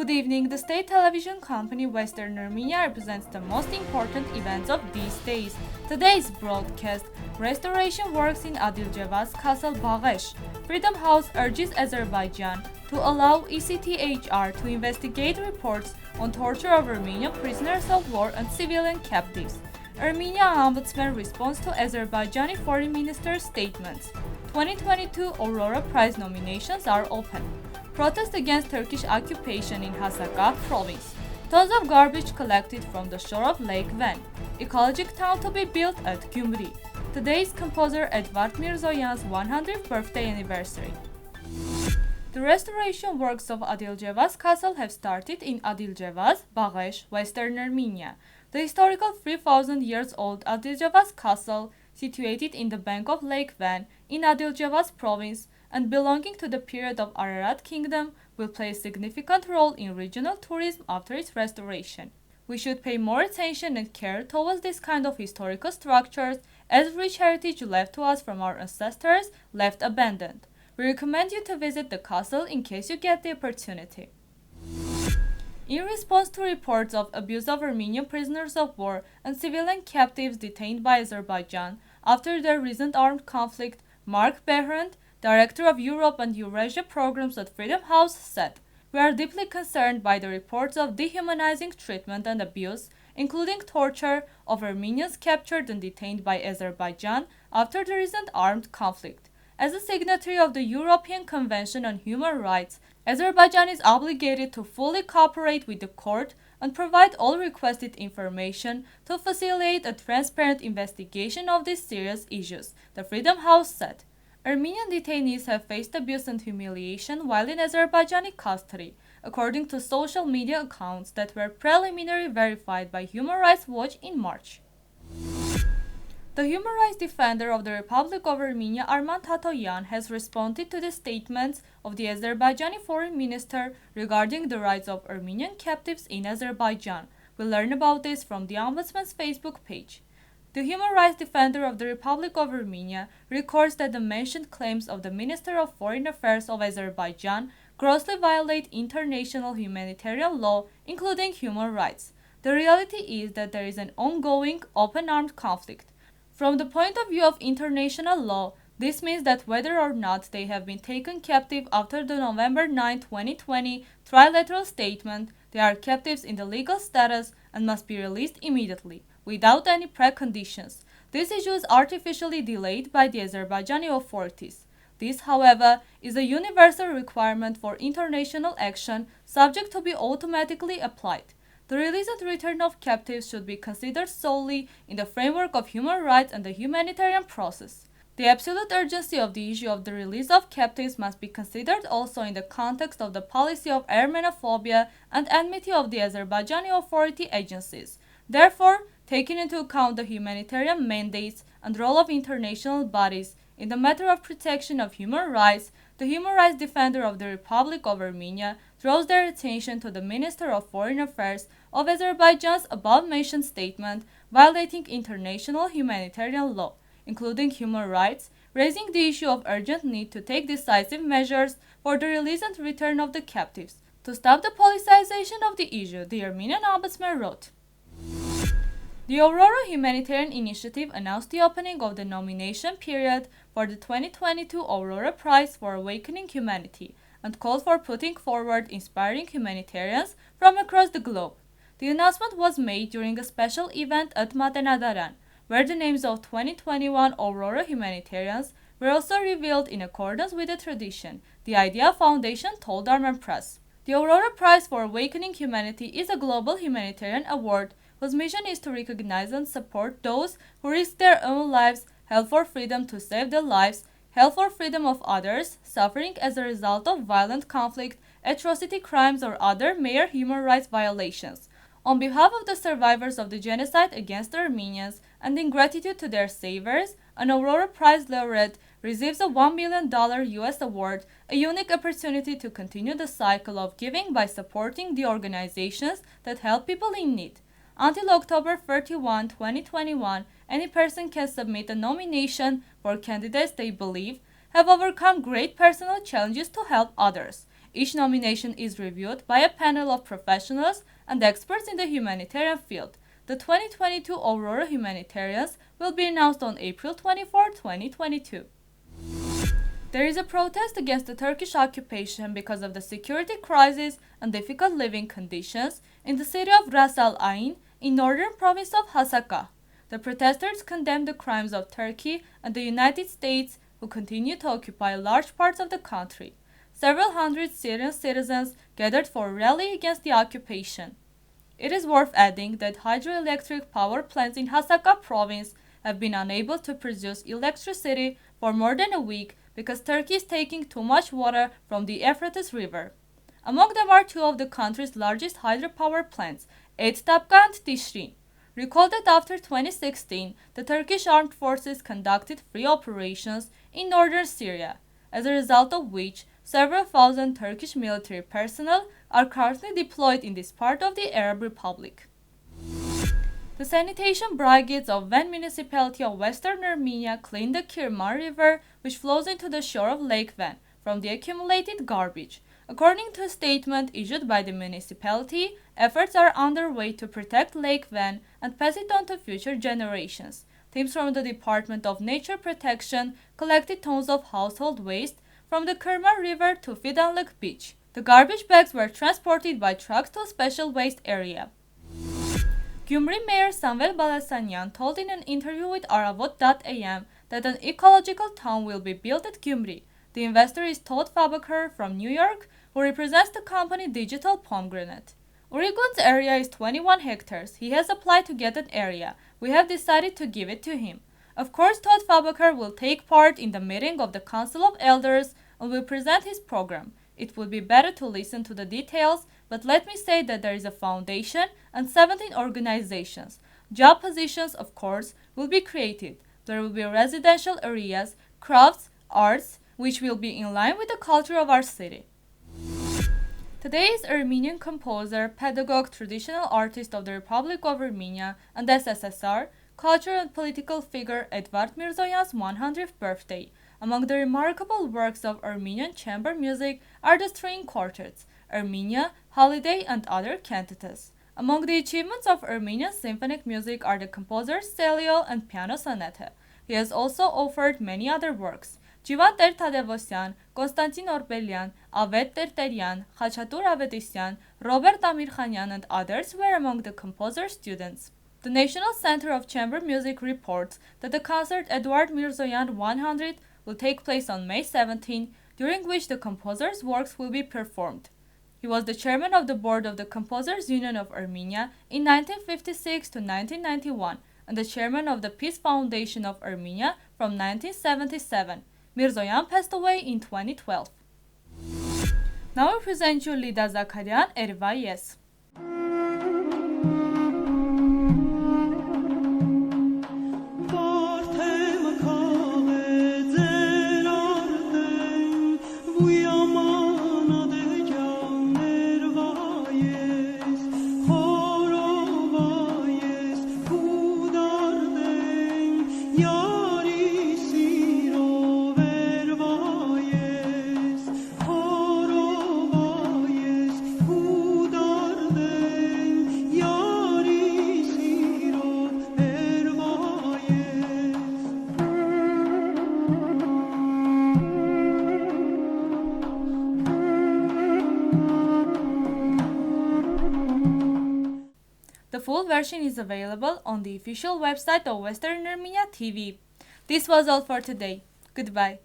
Good evening. The state television company Western Armenia represents the most important events of these days. Today's broadcast: restoration works in Adilcevaz Castle Baghesh. Freedom House urges Azerbaijan to allow ECtHR to investigate reports on torture of Armenian prisoners of war and civilian captives. Armenia ombudsman responds to Azerbaijani foreign minister's statements. 2022 Aurora Prize nominations are open. Protest against Turkish occupation in Hasakah province. Tons of garbage collected from the shore of Lake Van. Ecologic town to be built at Gyumri. Today's composer Edvard Mirzoyan's 100th birthday anniversary. The restoration works of Adilcevaz Castle have started in Adilcevaz, Baghesh, Western Armenia. The historical 3,000 years old Adilcevaz Castle, situated in the bank of Lake Van in Adilcevaz province and belonging to the period of Ararat Kingdom, will play a significant role in regional tourism after its restoration. We should pay more attention and care towards this kind of historical structures, as rich heritage left to us from our ancestors left abandoned. We recommend you to visit the castle in case you get the opportunity. In response to reports of abuse of Armenian prisoners of war and civilian captives detained by Azerbaijan after their recent armed conflict, Mark Behrend, Director of Europe and Eurasia programs at Freedom House, said, "We are deeply concerned by the reports of dehumanizing treatment and abuse, including torture, of Armenians captured and detained by Azerbaijan after the recent armed conflict. As a signatory of the European Convention on Human Rights, Azerbaijan is obligated to fully cooperate with the court and provide all requested information to facilitate a transparent investigation of these serious issues," the Freedom House said. Armenian detainees have faced abuse and humiliation while in Azerbaijani custody, according to social media accounts that were preliminarily verified by Human Rights Watch in March. The human rights defender of the Republic of Armenia, Arman Tatoyan, has responded to the statements of the Azerbaijani foreign minister regarding the rights of Armenian captives in Azerbaijan. We'll learn about this from the Ombudsman's Facebook page. The human rights defender of the Republic of Armenia records that the mentioned claims of the Minister of Foreign Affairs of Azerbaijan grossly violate international humanitarian law, including human rights. The reality is that there is an ongoing, open-armed conflict. From the point of view of international law, this means that whether or not they have been taken captive after the November 9, 2020 trilateral statement, they are captives in the legal status and must be released immediately, without any preconditions. This issue is artificially delayed by the Azerbaijani authorities. This, however, is a universal requirement for international action, subject to be automatically applied. The release and return of captives should be considered solely in the framework of human rights and the humanitarian process. The absolute urgency of the issue of the release of captives must be considered also in the context of the policy of Armenophobia and enmity of the Azerbaijani authority agencies. Therefore, taking into account the humanitarian mandates and role of international bodies in the matter of protection of human rights, the human rights defender of the Republic of Armenia draws their attention to the Minister of Foreign Affairs of Azerbaijan's above-mentioned statement violating international humanitarian law, including human rights, raising the issue of urgent need to take decisive measures for the release and return of the captives. To stop the politicization of the issue, the Armenian ombudsman wrote, "The Aurora Humanitarian Initiative announced the opening of the nomination period for the 2022 Aurora Prize for Awakening Humanity and called for putting forward inspiring humanitarians from across the globe. The announcement was made during a special event at Matenadaran, where the names of 2021 Aurora humanitarians were also revealed in accordance with the tradition," the Idea Foundation told Armen Press. The Aurora Prize for Awakening Humanity is a global humanitarian award whose mission is to recognize and support those who risk their own lives, held for freedom to save the lives, held for freedom of others, suffering as a result of violent conflict, atrocity crimes, or other mere human rights violations. On behalf of the survivors of the genocide against the Armenians and in gratitude to their savers, an Aurora Prize laureate receives a $1 million US award, a unique opportunity to continue the cycle of giving by supporting the organizations that help people in need. Until October 31, 2021, any person can submit a nomination for candidates they believe have overcome great personal challenges to help others. Each nomination is reviewed by a panel of professionals and experts in the humanitarian field. The 2022 Aurora Humanitarians will be announced on April 24, 2022. There is a protest against the Turkish occupation because of the security crisis and difficult living conditions in the city of Ras Al Ain in northern province of Hasakah. The protesters condemn the crimes of Turkey and the United States, who continue to occupy large parts of the country. Several hundred Syrian citizens gathered for a rally against the occupation. It is worth adding that hydroelectric power plants in Hasakah province have been unable to produce electricity for more than a week because Turkey is taking too much water from the Euphrates River. Among them are two of the country's largest hydropower plants, ECtHR and Tishrin. Recall that after 2016, the Turkish armed forces conducted free operations in northern Syria, as a result of which several thousand Turkish military personnel are currently deployed in this part of the Arab Republic. The sanitation brigades of Van municipality of western Armenia cleaned the Kirman River, which flows into the shore of Lake Van, from the accumulated garbage. According to a statement issued by the municipality, efforts are underway to protect Lake Van and pass it on to future generations. Teams from the Department of Nature Protection collected tons of household waste from the Kirman River to Fidanlık Beach. The garbage bags were transported by trucks to a special waste area. Gyumri Mayor Samvel Balasanyan told in an interview with Aravot.am that an ecological town will be built at Gyumri. The investor is Todd Fabaker from New York, who represents the company Digital Pomegranate. Urigun's area is 21 hectares. He has applied to get an area. We have decided to give it to him. Of course, Todd Fabaker will take part in the meeting of the Council of Elders and will present his program. It would be better to listen to the details, but let me say that there is a foundation and 17 organizations. Job positions, of course, will be created. There will be residential areas, crafts, arts, which will be in line with the culture of our city. Today's Armenian composer, pedagogue, traditional artist of the Republic of Armenia and SSSR, cultural and political figure Edvard Mirzoyan's 100th birthday. Among the remarkable works of Armenian chamber music are the string quartets, Armenia, Holiday, and other cantatas. Among the achievements of Armenian symphonic music are the composer's cello and piano sonata. He has also authored many other works. Ջիվան Տեր-Թադևոսյան, Կոնստանտին Օրբելյան, Ավետ Տերտերյան, Խաչատուր Ավետիսյան, Robert Amirkhanyan, and others were among the composer's students. The National Center of Chamber Music reports that the concert Edvard Mirzoyan 100 will take place on May 17, during which the composer's works will be performed. He was the chairman of the board of the Composers Union of Armenia in 1956 to 1991 and the chairman of the Peace Foundation of Armenia from 1977. Mirzoyan passed away in 2012. Now we present you Lida Zakharyan, Erva Yes. The full version is available on the official website of Western Armenia TV. This was all for today. Goodbye.